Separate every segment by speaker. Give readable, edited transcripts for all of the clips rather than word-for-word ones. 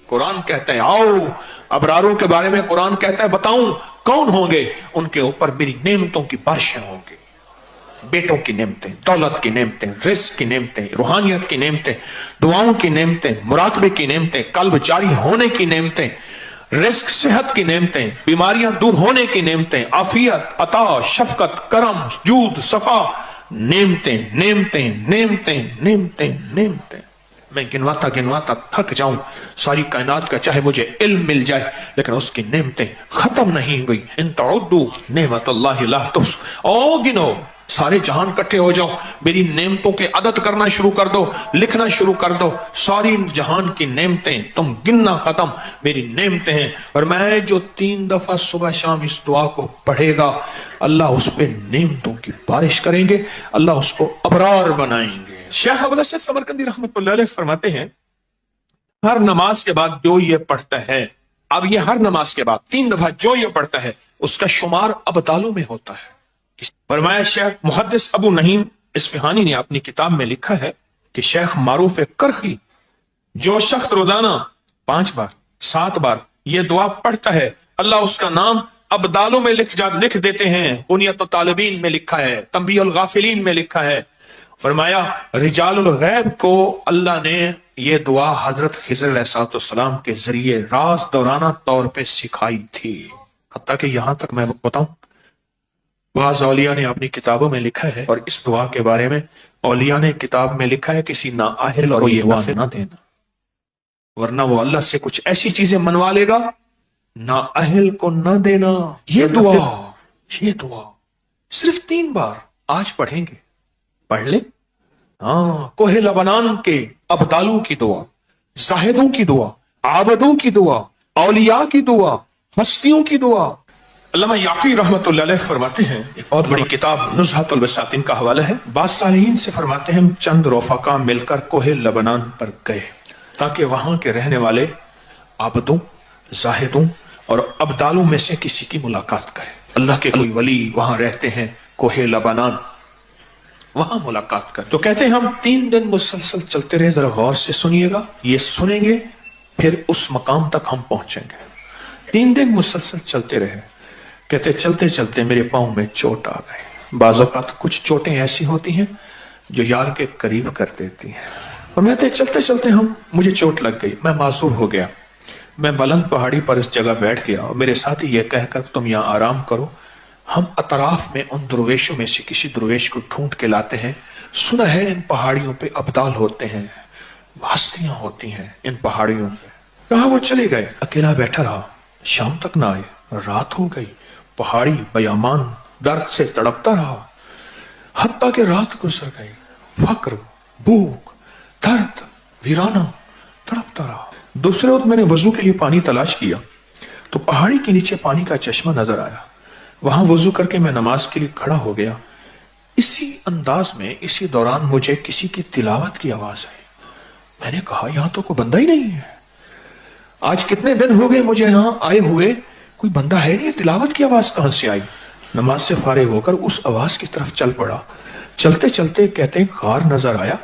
Speaker 1: कुरान कहता है आओ, अबरारों के बारे में कुरान कहता है बताऊं कौन होंगे, उनके ऊपर मेरी नेमतों की बारिशें होंगी। बेटों की नेमतें, दौलत की नेमतें, रिस्क की नेमतें, रूहानियत की नेमतें, दुआओं की नेमतें, मुराकबे की नेमतें, कल्ब जारी होने की नेमतें, रिस्क सेहत की नेमतें, बीमारियां दूर होने की नेमतें, आफियत, अता, शफकत, करम, जूद, सफा, नेमतें नेमतें नेमतें नेमतें नेमतें। मैं गिनवाता गिनवाता थक जाऊं, सारी कायनात का चाहे मुझे इल्म मिल जाए, लेकिन उसकी नेमतें खत्म नहीं हुई। इन तउद्दू नेमतुल्लाहि ला तुहस, ओ गिनो, सारे जहान इकट्ठे हो जाओ, मेरी नेमतों के अदद करना शुरू कर दो, लिखना शुरू कर दो, सारी जहान की नेमतें तुम गिनना खत्म, मेरी नेमतें हैं। और मैं जो 3 दफा सुबह शाम इस दुआ को पढ़ेगा, अल्लाह उस पे नेमतों की बारिश करेंगे, अल्लाह उसको अबरार बनाएंगे। शेख अब्दुल रशीद समरकंदी रहमतुल्लाह अलैह फरमाते हैं, हर नमाज के बाद जो ये पढ़ता है, अब ये हर नमाज के बाद 3 दफा जो ये पढ़ता है, उसका शुमार अबदालों में होता है। फरमाया शेख मुहद्दिस अबू नहीम इस्फहानी ने अपनी किताब में लिखा है कि शेख मारूफ करखी, जो शख्स रोजाना 5 बार 7 बार ये दुआ पढ़ता है, अल्लाह उसका नाम अबदालों में लिख देते हैं। बुनियत तालिबीन में लिखा है, तंबीहुल गाफिलीन में लिखा है। फरमाया रिजालुल गैब को अल्लाह ने ये दुआ हजरत खिज़र अलैहिस्सलाम के जरिए राज दौराना तौर पे सिखाई थी। हत्ता कि यहां तक मैं बताऊं, बाज़ औलिया ने अपनी किताबों में लिखा है, और इस दुआ के बारे में औलिया ने किताब में लिखा है, किसी नाअहल को ये दुआ ना देना, वरना वो अल्लाह से कुछ ऐसी चीजें मनवा लेगा, नाअहल को ना देना। ये दुआ सिर्फ 3 बार आज पढ़ेंगे, पढ़ ले। हाँ, कोहे लबनान के अबदालों की दुआ, जाहिदों की दुआ, आबदों की दुआ, औलिया की दुआ, हस्तियों की दुआ। अल्लामा याफी रहमतुल्लाह अलैह फरमाते हैं, एक बहुत बड़ी किताब नुज़हतुल बसातिन का हवाला है, बाज़ सालिहीन से फरमाते हैं, हम चंद रफ़क़ा मिलकर कोहे लबनान पर गए ताकि वहां के रहने वाले आबदों, जाहिदों और अबदालों में से किसी की मुलाकात करें। अल्लाह के कोई वली वहां रहते हैं कोहे लबनान, वहां मुलाकात कर। तो कहते हैं हम 3 दिन मुसलसल चलते रहे, जरा गौर से सुनिएगा, ये सुनेंगे फिर उस मकाम तक हम पहुंचेंगे। 3 दिन मुसलसल चलते रहे, कहते चलते चलते मेरे पांव में चोट आ गई। बाज़ औक़ात कुछ चोटें ऐसी होती हैं जो यार के करीब कर देती हैं, और मैं चलते चलते मुझे चोट लग गई, मैं मासूर हो गया। मैं बुलंद पहाड़ी पर इस जगह बैठ गया और मेरे साथी ये कहकर तुम यहाँ आराम करो, हम अतराफ में उन दुर्वेशों में से किसी दुर्वेश को ढूंढ के लाते हैं। सुना है इन पहाड़ियों पे अब्दाल होते हैं, हस्तियां होती हैं इन पहाड़ियों पे। कहा वो चले गए, अकेला बैठा रहा, शाम तक ना आए, रात हो गई, पहाड़ी बयामान दर्द से तड़पता रहा, हत्ता के रात गुजर गई, फक्र, भूख, दर्द, वीराना तड़पता रहा। दूसरे वक्त मैंने वजू के लिए पानी तलाश किया तो पहाड़ी के नीचे पानी का चश्मा नजर आया, वहां वजू करके मैं नमाज के लिए खड़ा हो गया। इसी अंदाज में इसी दौरान मुझे किसी की तिलावत की आवाज आई। मैंने कहा यहां तो कोई बंदा ही नहीं है, आज कितने दिन हो गए मुझे यहां आए हुए, कोई बंदा है नहीं, तिलावत की आवाज कहां से आई। नमाज से फारिग होकर उस आवाज की तरफ चल पड़ा। चलते चलते कहते गार नजर आया,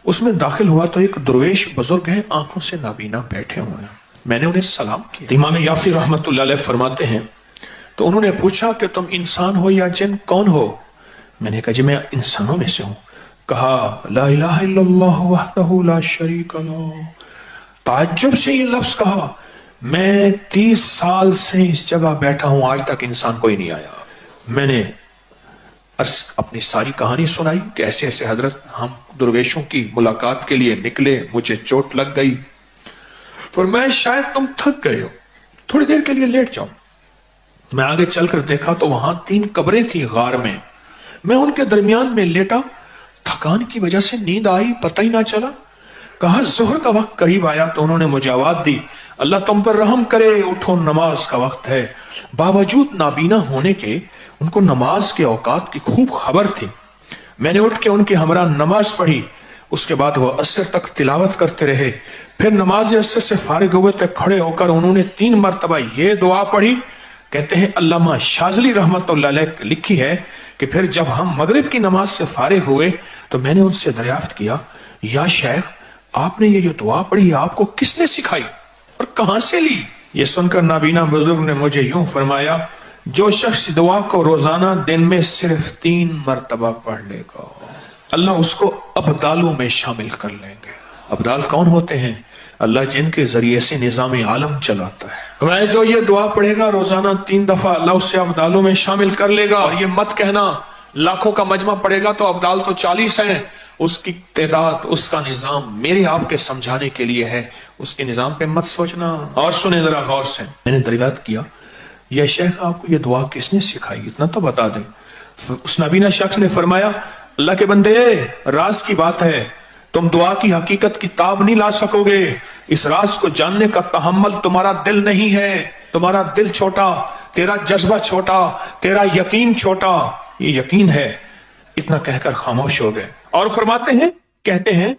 Speaker 1: उसमें दाखिल हुआ तो एक दुर्वेश बुजुर्ग है, आंखों से नाबीना बैठे हुए हैं। मैंने उन्हें सलाम किया। इमाम याफी रहमतुल्लाह अलैह फरमाते हैं, तो उन्होंने पूछा कि तुम इंसान हो या जिन, कौन हो? मैंने कहा जी मैं इंसानों में से हूं। कहा ला इलाहा इल्लल्लाह वहदहू ला शरीक लहू। ताज्जुब से ये लफ्ज कहा, मैं 30 साल से इस जगह बैठा हूं, आज तक इंसान कोई नहीं आया। मैंने अपनी सारी कहानी सुनाई कि ऐसे ऐसे हजरत हम दुर्वेशों की मुलाकात के लिए निकले, मुझे चोट लग गई, पर मैं शायद तुम थक गए हो, थोड़ी देर के लिए लेट जाओ। मैं आगे चलकर देखा तो वहां 3 कब्रें थी गार में, मैं उनके दरमियान में लेटा, थकान की वजह से नींद आई, पता ही ना चला। कहा जोहर का वक्त करीब आया तो उन्होंने मुझे आवाज दी, अल्लाह तुम पर रहम करे, उठो नमाज का वक्त है। बावजूद नाबीना होने के उनको नमाज के औकात की खूब खबर थी। मैंने उठ के उनके हमरा नमाज पढ़ी, उसके बाद वो असर तक तिलावत करते रहे। फिर नमाज असर से फारिग हुए तो खड़े होकर उन्होंने 3 मरतबा ये दुआ पढ़ी। कहते हैं अल्लामा शाज़ली रहमतुल्लाह अलैह लिखी है कि फिर जब हम मगरिब की नमाज से फारिग हुए तो मैंने उनसे दरियाफ्त किया, या शेख आपने ये जो दुआ पढ़ी आपको किसने सिखाई? और कहां से ली? ये सुनकर नाबीना बुजुर्ग ने मुझे यूं फरमाया, जो शख्स दुआ को रोजाना दिन में सिर्फ 3 मरतबा पढ़ लेगा, अल्लाह उसको अब्दालों में शामिल कर लेंगे। अब्दाल कौन होते हैं? अल्लाह जिनके जरिए से निजाम आलम चलाता है। मैं जो ये दुआ पढ़ेगा रोजाना 3 दफा, अल्लाह उससे अब्दालों में शामिल कर लेगा। और ये मत कहना लाखों का मजमा पड़ेगा तो अब्दाल तो 40 हैं, उसकी तादाद, उसका निजाम मेरे आपके समझाने के लिए है, उसके निजाम पे मत सोचना। और सुने जरा गौर से, मैंने दरियात किया, यह शेख आपको ये दुआ किसने सिखाई, इतना तो बता दें। उस नबीना शख्स ने फरमाया, अल्लाह के बंदे, राज की बात है, तुम दुआ की हकीकत की ताब नहीं ला सकोगे। इस राज को जानने का तहम्मुल तुम्हारा दिल नहीं है, तुम्हारा दिल छोटा, तेरा जज्बा छोटा, तेरा यकीन छोटा, ये यकीन है। इतना कहकर खामोश हो गए। और फरमाते हैं, कहते हैं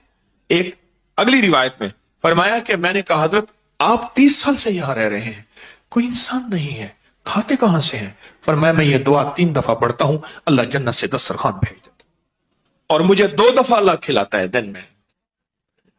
Speaker 1: एक अगली रिवायत में फरमाया कि मैंने कहा, हजरत आप 30 साल से यहां रह रहे हैं, कोई इंसान नहीं है, खाते कहां से हैं? फरमाया मैं ये दुआ 3 दफा पढ़ता हूं, अल्लाह जन्नत से दस्तरखान भेज देता और मुझे 2 दफा अल्लाह खिलाता है दिन में।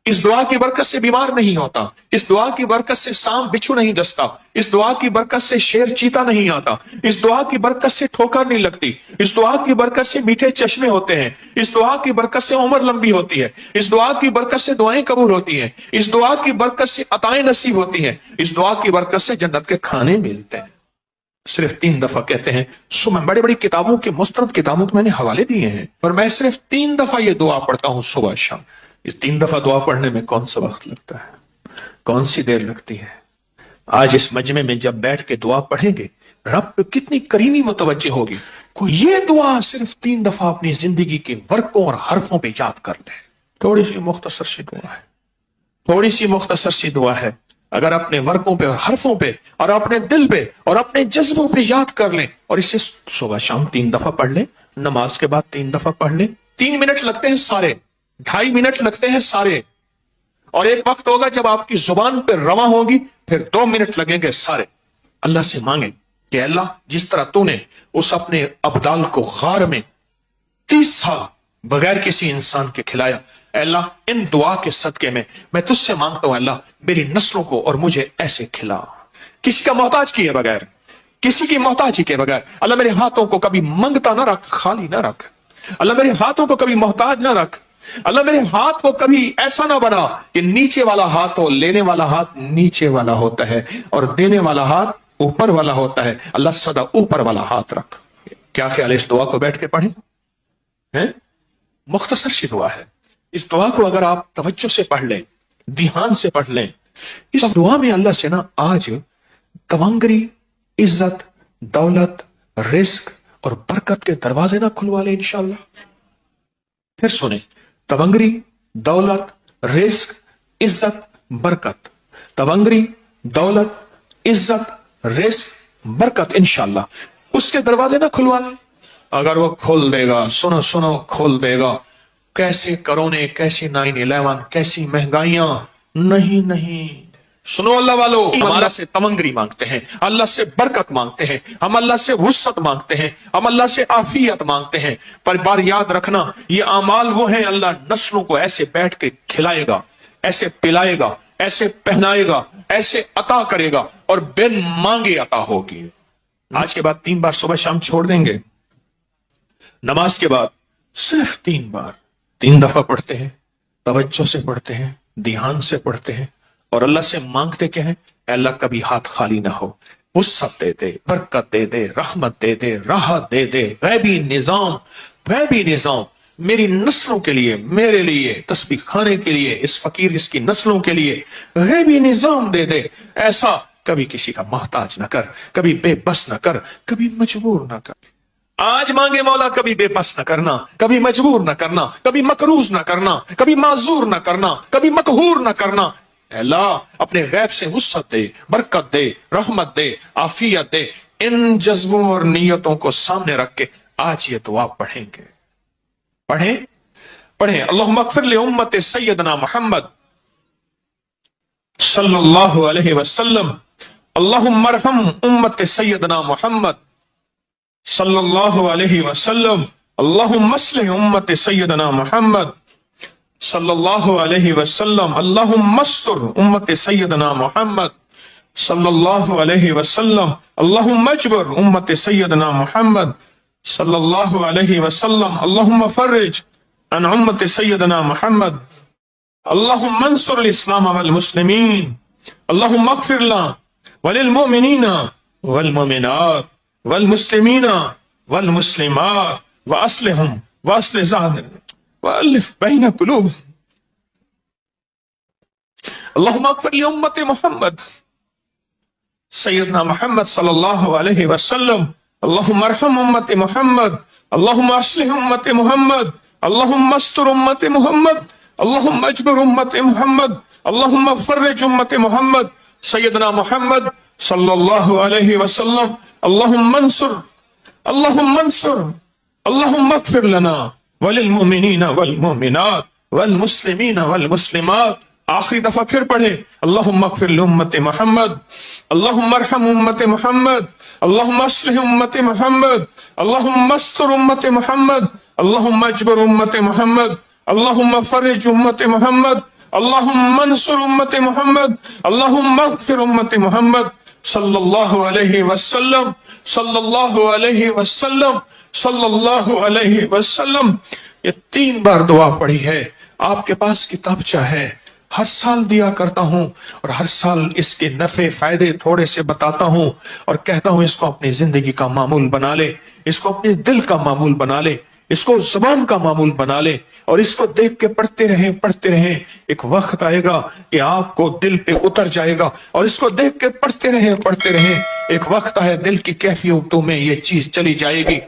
Speaker 1: इस दुआ की बरकत से बीमार नहीं होता, इस दुआ की बरकत से सांप बिच्छू नहीं डसता, इस दुआ की बरकत से शेर चीता नहीं आता, इस दुआ की बरकत से ठोकर नहीं लगती, इस दुआ की बरकत से मीठे चश्मे होते हैं, इस दुआ की बरकत से उम्र लंबी होती है, इस दुआ की बरकत से दुआएं कबूल होती हैं, इस दुआ की बरकत से अताएं नसीब होती हैं, इस दुआ की बरकत से जन्नत के खाने मिलते हैं। सिर्फ 3 दफा कहते हैं। सुबह बड़ी बड़ी किताबों के, मुस्तनद किताबों के मैंने हवाले दिए हैं, पर मैं सिर्फ 3 दफा ये दुआ पढ़ता हूं सुबह शाम। इस 3 दफा दुआ पढ़ने में कौन सा वक्त लगता है, कौन सी देर लगती है? आज इस मजमे में जब बैठ के दुआ पढ़ेंगे, रब पे कितनी करीमी मुतवज्जे होगी। कोई ये दुआ सिर्फ 3 दफा अपनी जिंदगी के वर्कों और हरफों पे याद कर ले। थोड़ी सी मुख्तसर सी दुआ है, थोड़ी सी मुख्तसर सी दुआ है। अगर अपने वर्कों पे और हरफों पे और अपने दिल पे और अपने जज्बों पे याद कर लें और इसे सुबह शाम 3 दफा पढ़ लें, नमाज के बाद 3 दफा पढ़ लें। 3 मिनट लगते हैं सारे, 2.5 मिनट लगते हैं सारे, और एक वक्त होगा जब आपकी जुबान पे रवा होगी, फिर 2 मिनट लगेंगे सारे। अल्लाह से मांगे कि अल्लाह जिस तरह तूने उस अपने अब्दाल को गार में 30 साल बगैर किसी इंसान के खिलाया, अल्लाह इन दुआ के सदके में मैं तुझसे मांगता हूं, अल्लाह मेरी नस्लों को और मुझे ऐसे खिला, किसी का मोहताज किए बगैर, किसी की मोहताजी के बगैर। अल्लाह मेरे हाथों को कभी मंगता ना रख, खाली ना रख। अल्लाह मेरे हाथों को कभी मोहताज ना रख। अल्लाह मेरे हाथ को कभी ऐसा ना बना कि नीचे वाला हाथ हो, लेने वाला हाथ नीचे वाला होता है और देने वाला हाथ ऊपर वाला होता है। अल्लाह सदा ऊपर वाला हाथ रख। क्या ख्याल है, इस दुआ को बैठ के पढ़ें? हैं? मुख्तसर सी दुआ है। इस दुआ को अगर आप तवज्जो से पढ़ लें, ध्यान से पढ़ लें, इस दुआ में अल्लाह से ना आज तवंगरी, इज्जत, दौलत, रिस्क और बरकत के दरवाजे ना खुलवा ले इंशाअल्लाह। फिर सुने, तवंगरी, दौलत, रिस्क, इज्जत, बरकत। तवंगरी, दौलत, इज्जत, रिस्क, बरकत, इंशाअल्लाह उसके दरवाजे ना खुलवा ले। अगर वो खोल देगा, सुनो सुनो, खोल देगा। कैसे कोरोने, कैसे 9/11, कैसी महंगाइयां, नहीं नहीं। सुनो अल्लाह वालों, हम अल्लाह से तवंगरी मांगते हैं, अल्लाह से बरकत मांगते हैं, हम अल्लाह से वुसअत मांगते हैं, हम अल्लाह से आफियत मांगते हैं। पर बार याद रखना, ये अमाल वो है अल्लाह नस्लों को ऐसे बैठ के खिलाएगा, ऐसे पिलाएगा, ऐसे पहनाएगा, ऐसे अता करेगा और बिन मांगे अता होगी। आज के बाद 3 बार सुबह शाम छोड़ देंगे, नमाज के बाद सिर्फ 3 बार 3 दफा पढ़ते हैं, तवज्जो से पढ़ते हैं, ध्यान से पढ़ते हैं और अल्लाह से मांगते क्या है, अल्लाह कभी हाथ खाली ना हो, वुसअत दे दे, बरकत दे दे, रहमत दे दे, राहत दे दे, गैबी निजाम मेरी नस्लों के लिए, मेरे लिए, तस्बीह खाने के लिए, इस फकीर इसकी नस्लों के लिए गैबी निजाम दे दे। ऐसा कभी किसी का मोहताज ना कर, कभी बेबस ना कर, कभी मजबूर ना कर। आज मांगे मौला, कभी बेबस न करना, कभी मजबूर न करना, कभी मकरूज न करना, कभी माजूर न करना, कभी मकहूर न करना। अल्लाह अपने गैब से वुसअत दे, बरकत दे, रहमत दे, आफियत दे। इन जज्बों और नियतों को सामने रख के आज ये दुआ पढ़ेंगे। पढ़ें अल्लाहुम्मा अग़फ़िर लि उम्मति सय्यदना मुहम्मद सल्लल्लाहु अलैहि वसल्लम, अल्लाहुम्मा अरहम उम्मति सय्यदना मुहम्मद सल्लल्लाहु अलैहि वसल्लम, अल्लाहुम्मा अस्लिह उम्मति सय्यदना मुहम्मद صلی اللہ علیہ وسلم اللہم استر امت سیدنا محمد صلی اللہ علیہ وسلم اللہم اجبر امت سیدنا محمد صلی اللہ علیہ وسلم اللہم فرج عن امت سیدنا محمد اللہم انصر الاسلام والمسلمین اللہم اغفر لنا وللمؤمنین والمؤمنات والمسلمین والمسلمات واصلحهم واصلح ذاتهم وألف بين قلوبهم اللهم اغفر لأمة محمد سيدنا محمد صلى الله عليه وسلم اللهم ارحم أمة محمد اللهم اصلح أمة محمد اللهم استر أمة محمد اللهم اجبر أمة محمد اللهم فرج أمة محمد سيدنا محمد صلى الله عليه وسلم اللهم انصر اللهم اغفر لنا وللمؤمنین والمؤمنات والمسلمین والمسلمات. آخری دفعہ پھر پڑھے اللہم اغفر لامت محمد اللہم ارحم امت محمد اللہم اصلح امت محمد اللہم استر امت محمد اللہم اجبر امت محمد اللہم فرج امت محمد اللہم انصر امت محمد اللہم اغفر امت محمد صلی اللہ علیہ وسلم صلی اللہ علیہ وسلم صلی اللہ علیہ وسلم. یہ 3 بار دعا پڑھی ہے. آپ کے پاس کتابچہ ہے، ہر سال دیا کرتا ہوں اور ہر سال اس کے نفع فائدے تھوڑے سے بتاتا ہوں اور کہتا ہوں اس کو اپنی زندگی کا معمول بنا لے، اس کو اپنے دل کا معمول بنا لے، اس کو زبان کا معمول بنا لے اور اس کو دیکھ کے پڑھتے رہیں. ایک وقت آئے گا کہ آپ کو دل پہ اتر جائے گا اور اس کو دیکھ کے پڑھتے رہیں. ایک وقت آئے دل کی کیفیتوں میں یہ چیز چلی جائے گی.